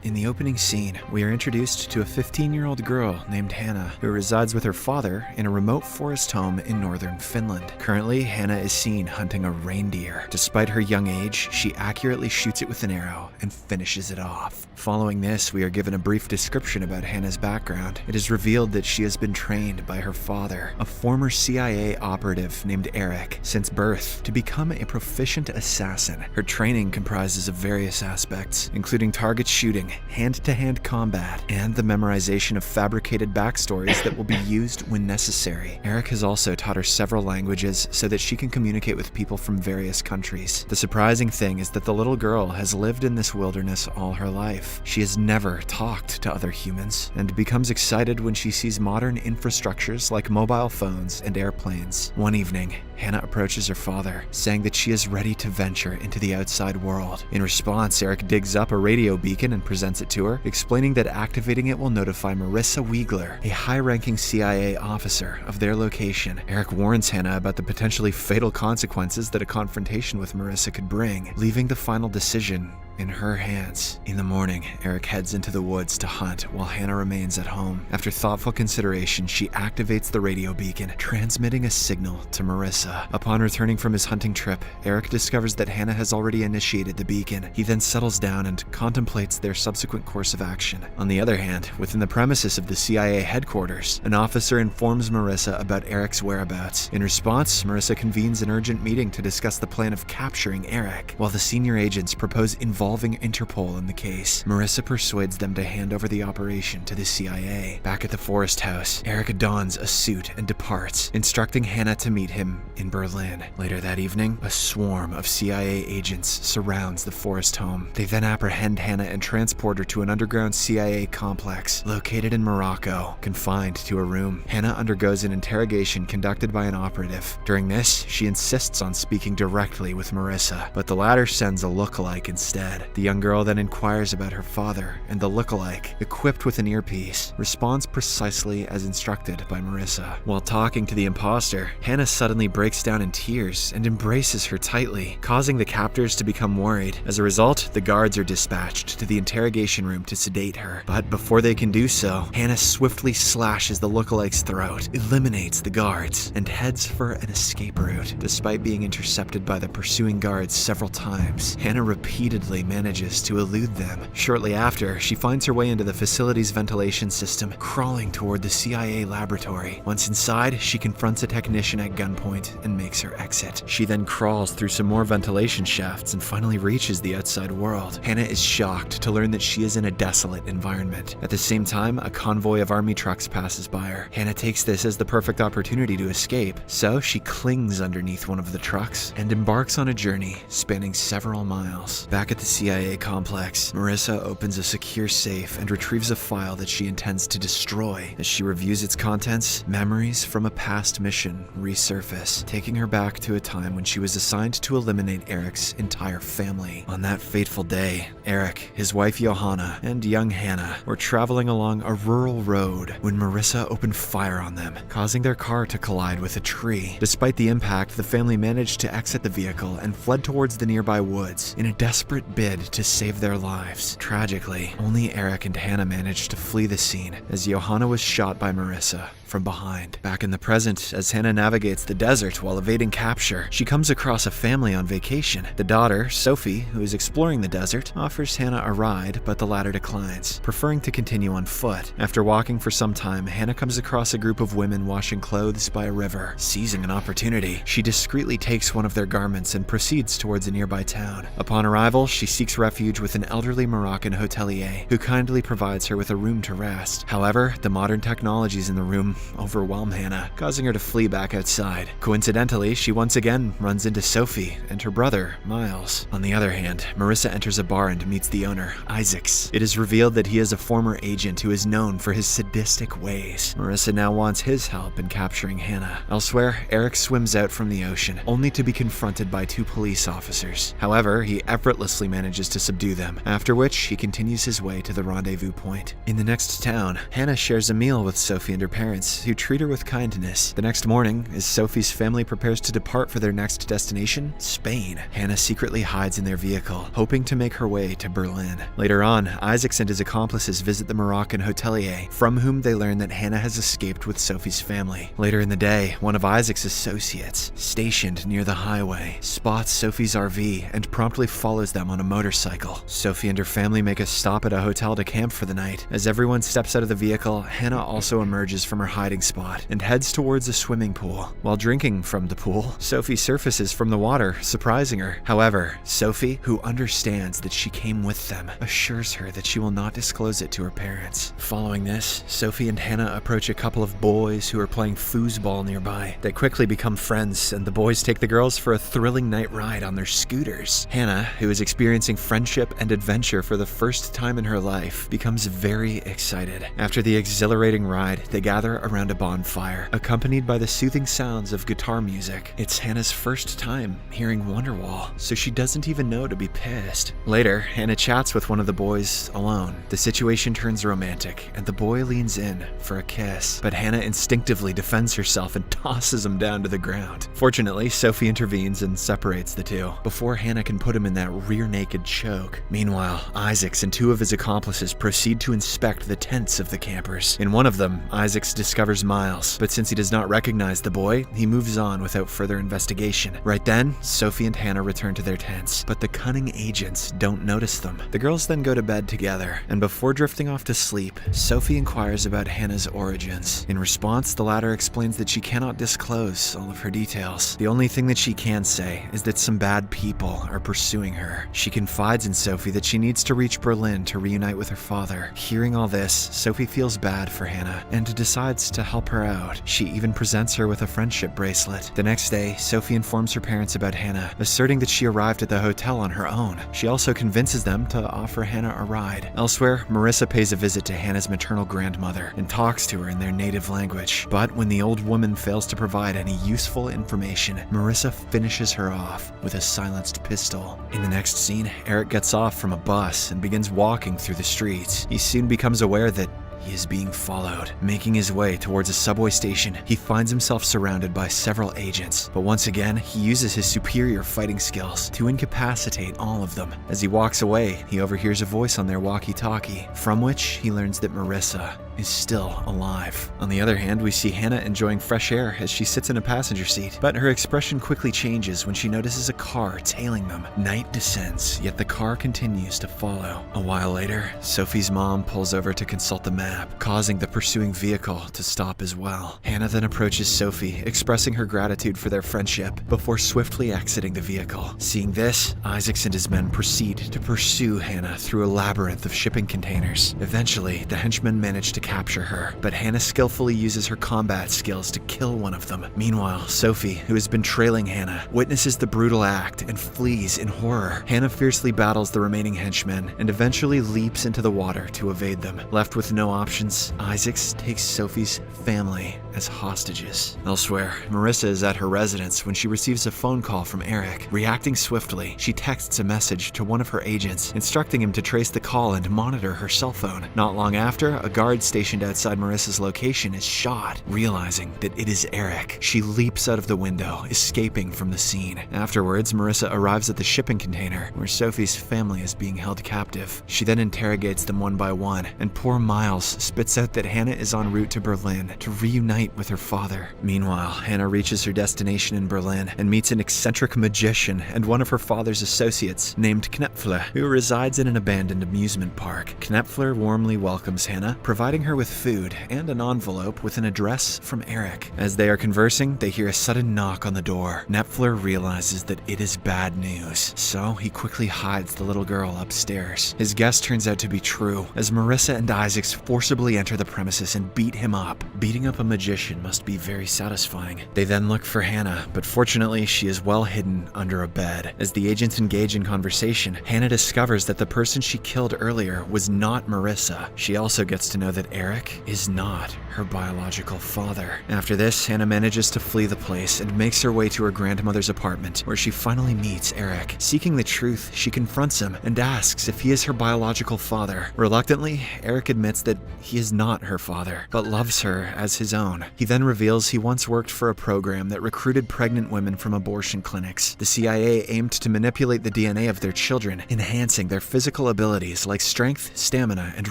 In the opening scene, we are introduced to a 15-year-old girl named Hannah who resides with her father in a remote forest home in northern Finland. Currently, Hannah is seen hunting a reindeer. Despite her young age, she accurately shoots it with an arrow and finishes it off. Following this, we are given a brief description about Hannah's background. It is revealed that she has been trained by her father, a former CIA operative named Eric, since birth to become a proficient assassin. Her training comprises of various aspects, including target shooting, hand-to-hand combat, and the memorization of fabricated backstories that will be used when necessary. Eric has also taught her several languages so that she can communicate with people from various countries. The surprising thing is that the little girl has lived in this wilderness all her life. She has never talked to other humans, and becomes excited when she sees modern infrastructures like mobile phones and airplanes. One evening, Hannah approaches her father, saying that she is ready to venture into the outside world. In response, Eric digs up a radio beacon and presents it to her, explaining that activating it will notify Marissa Wiegler, a high-ranking CIA officer, of their location. Eric warns Hannah about the potentially fatal consequences that a confrontation with Marissa could bring, leaving the final decision in her hands. In the morning, Eric heads into the woods to hunt while Hannah remains at home. After thoughtful consideration, she activates the radio beacon, transmitting a signal to Marissa. Upon returning from his hunting trip, Eric discovers that Hannah has already initiated the beacon. He then settles down and contemplates their subsequent course of action. On the other hand, within the premises of the CIA headquarters, an officer informs Marissa about Eric's whereabouts. In response, Marissa convenes an urgent meeting to discuss the plan of capturing Eric. While the senior agents propose involving Interpol in the case, Marissa persuades them to hand over the operation to the CIA. Back at the forest house, Eric dons a suit and departs, instructing Hannah to meet him in Berlin. Later that evening, a swarm of CIA agents surrounds the forest home. They then apprehend Hannah and transport her to an underground CIA complex located in Morocco, confined to a room. Hannah undergoes an interrogation conducted by an operative. During this, she insists on speaking directly with Marissa, but the latter sends a lookalike instead. The young girl then inquires about her father, and the lookalike, equipped with an earpiece, responds precisely as instructed by Marissa. While talking to the imposter, Hannah suddenly breaks down in tears and embraces her tightly, causing the captors to become worried. As a result, the guards are dispatched to the interrogation room to sedate her. But before they can do so, Hannah swiftly slashes the lookalike's throat, eliminates the guards, and heads for an escape route. Despite being intercepted by the pursuing guards several times, Hannah repeatedly manages to elude them. Shortly after, she finds her way into the facility's ventilation system, crawling toward the CIA laboratory. Once inside, she confronts a technician at gunpoint and makes her exit. She then crawls through some more ventilation shafts and finally reaches the outside world. Hannah is shocked to learn that she is in a desolate environment. At the same time, a convoy of army trucks passes by her. Hannah takes this as the perfect opportunity to escape, so she clings underneath one of the trucks and embarks on a journey spanning several miles. Back at the CIA complex, Marissa opens a secure safe and retrieves a file that she intends to destroy. As she reviews its contents, memories from a past mission resurface, taking her back to a time when she was assigned to eliminate Eric's entire family. On that fateful day, Eric, his wife Johanna, and young Hannah were traveling along a rural road when Marissa opened fire on them, causing their car to collide with a tree. Despite the impact, the family managed to exit the vehicle and fled towards the nearby woods in a desperate bid to save their lives. Tragically, only Eric and Hannah managed to flee the scene as Johanna was shot by Marissa from behind. Back in the present, as Hannah navigates the desert while evading capture, she comes across a family on vacation. The daughter, Sophie, who is exploring the desert, offers Hannah a ride, but the latter declines, preferring to continue on foot. After walking for some time, Hannah comes across a group of women washing clothes by a river. Seizing an opportunity, she discreetly takes one of their garments and proceeds towards a nearby town. Upon arrival, she seeks refuge with an elderly Moroccan hotelier, who kindly provides her with a room to rest. However, the modern technologies in the room overwhelm Hannah, causing her to flee back outside. Coincidentally, she once again runs into Sophie and her brother, Miles. On the other hand, Marissa enters a bar and meets the owner, Isaacs. It is revealed that he is a former agent who is known for his sadistic ways. Marissa now wants his help in capturing Hannah. Elsewhere, Eric swims out from the ocean, only to be confronted by two police officers. However, he effortlessly manages to subdue them, after which he continues his way to the rendezvous point. In the next town, Hannah shares a meal with Sophie and her parents parents, who treat her with kindness. The next morning, as Sophie's family prepares to depart for their next destination, Spain, Hannah secretly hides in their vehicle, hoping to make her way to Berlin. Later on, Isaacs and his accomplices visit the Moroccan hotelier, from whom they learn that Hannah has escaped with Sophie's family. Later in the day, one of Isaac's associates, stationed near the highway, spots Sophie's RV and promptly follows them on a motorcycle. Sophie and her family make a stop at a hotel to camp for the night. As everyone steps out of the vehicle, Hannah also emerges from her hiding spot and heads towards a swimming pool. While drinking from the pool, Sophie surfaces from the water, surprising her. However, Sophie, who understands that she came with them, assures her that she will not disclose it to her parents. Following this, Sophie and Hannah approach a couple of boys who are playing foosball nearby. They quickly become friends, and the boys take the girls for a thrilling night ride on their scooters. Hannah, who is experiencing friendship and adventure for the first time in her life, becomes very excited. After the exhilarating ride, they gather around a bonfire, accompanied by the soothing sounds of guitar music. It's Hannah's first time hearing Wonderwall, so she doesn't even know to be pissed. Later, Hannah chats with one of the boys alone. The situation turns romantic, and the boy leans in for a kiss, but Hannah instinctively defends herself and tosses him down to the ground. Fortunately, Sophie intervenes and separates the two, before Hannah can put him in that rear-naked choke. Meanwhile, Isaacs and two of his accomplices proceed to inspect the tents of the campers. In one of them, Isaacs discovers Miles, but since he does not recognize the boy, he moves on without further investigation. Right then, Sophie and Hannah return to their tents, but the cunning agents don't notice them. The girls then go to bed together, and before drifting off to sleep, Sophie inquires about Hannah's origins. In response, the latter explains that she cannot disclose all of her details. The only thing that she can say is that some bad people are pursuing her. She confides in Sophie that she needs to reach Berlin to reunite with her father. Hearing all this, Sophie feels bad for Hannah and decides to help her out. She even presents her with a friendship bracelet. The next day, Sophie informs her parents about Hannah, asserting that she arrived at the hotel on her own. She also convinces them to offer Hannah a ride. Elsewhere, Marissa pays a visit to Hannah's maternal grandmother and talks to her in their native language. But when the old woman fails to provide any useful information, Marissa finishes her off with a silenced pistol. In the next scene, Eric gets off from a bus and begins walking through the streets. He soon becomes aware that he is being followed. Making his way towards a subway station, he finds himself surrounded by several agents, but once again, he uses his superior fighting skills to incapacitate all of them. As he walks away, he overhears a voice on their walkie-talkie, from which he learns that Marissa is still alive. On the other hand, we see Hannah enjoying fresh air as she sits in a passenger seat, but her expression quickly changes when she notices a car tailing them. Night descends, yet the car continues to follow. A while later, Sophie's mom pulls over to consult the map, causing the pursuing vehicle to stop as well. Hannah then approaches Sophie, expressing her gratitude for their friendship, before swiftly exiting the vehicle. Seeing this, Isaacs and his men proceed to pursue Hannah through a labyrinth of shipping containers. Eventually, the henchmen manage to capture her, but Hannah skillfully uses her combat skills to kill one of them. Meanwhile, Sophie, who has been trailing Hannah, witnesses the brutal act and flees in horror. Hannah fiercely battles the remaining henchmen and eventually leaps into the water to evade them. Left with no options, Isaacs takes Sophie's family as hostages. Elsewhere, Marissa is at her residence when she receives a phone call from Eric. Reacting swiftly, she texts a message to one of her agents, instructing him to trace the call and monitor her cell phone. Not long after, a guard stationed outside Marissa's location is shot. Realizing that it is Eric, she leaps out of the window, escaping from the scene. Afterwards, Marissa arrives at the shipping container, where Sophie's family is being held captive. She then interrogates them one by one, and poor Miles spits out that Hannah is en route to Berlin to reunite with her father. Meanwhile, Hannah reaches her destination in Berlin and meets an eccentric magician and one of her father's associates named Knepfler, who resides in an abandoned amusement park. Knepfler warmly welcomes Hannah, providing her with food and an envelope with an address from Eric. As they are conversing, they hear a sudden knock on the door. Knepfler realizes that it is bad news, so he quickly hides the little girl upstairs. His guess turns out to be true, as Marissa and Isaacs forcibly enter the premises and beat him up. Beating up a magician must be very satisfying. They then look for Hannah, but fortunately she is well hidden under a bed. As the agents engage in conversation, Hannah discovers that the person she killed earlier was not Marissa. She also gets to know that Eric is not her biological father. After this, Hannah manages to flee the place and makes her way to her grandmother's apartment, where she finally meets Eric. Seeking the truth, she confronts him and asks if he is her biological father. Reluctantly, Eric admits that he is not her father, but loves her as his own. He then reveals he once worked for a program that recruited pregnant women from abortion clinics. The CIA aimed to manipulate the DNA of their children, enhancing their physical abilities like strength, stamina, and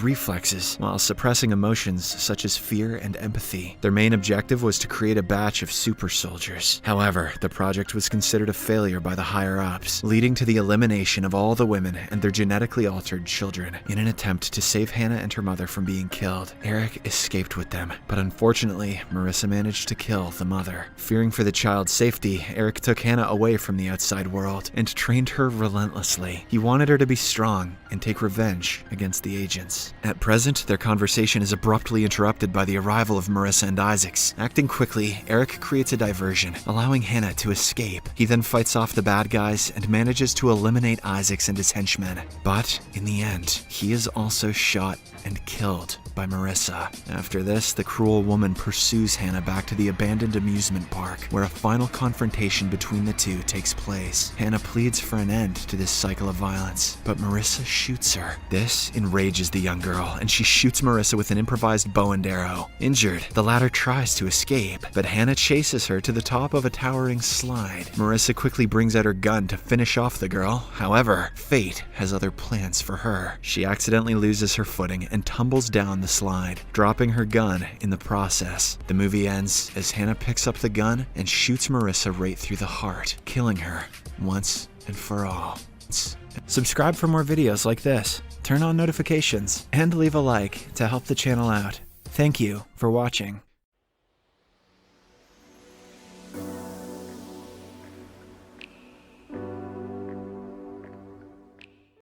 reflexes, while suppressing emotions such as fear and empathy. Their main objective was to create a batch of super soldiers. However, the project was considered a failure by the higher-ups, leading to the elimination of all the women and their genetically altered children. In an attempt to save Hannah and her mother from being killed, Eric escaped with them, but unfortunately, Marissa managed to kill the mother. Fearing for the child's safety, Eric took Hannah away from the outside world and trained her relentlessly. He wanted her to be strong and take revenge against the agents. At present, their conversation is abruptly interrupted by the arrival of Marissa and Isaacs. Acting quickly, Eric creates a diversion, allowing Hannah to escape. He then fights off the bad guys and manages to eliminate Isaacs and his henchmen. But in the end, he is also shot and killed by Marissa. After this, the cruel woman pursues Hannah back to the abandoned amusement park, where a final confrontation between the two takes place. Hannah pleads for an end to this cycle of violence, but Marissa shoots her. This enrages the young girl, and she shoots Marissa with an improvised bow and arrow. Injured, the latter tries to escape, but Hannah chases her to the top of a towering slide. Marissa quickly brings out her gun to finish off the girl. However, fate has other plans for her. She accidentally loses her footing and tumbles down the slide, dropping her gun in the process. The movie ends as Hannah picks up the gun and shoots Marissa right through the heart, killing her once and for all. Subscribe for more videos like this, turn on notifications, and leave a like to help the channel out. Thank you for watching.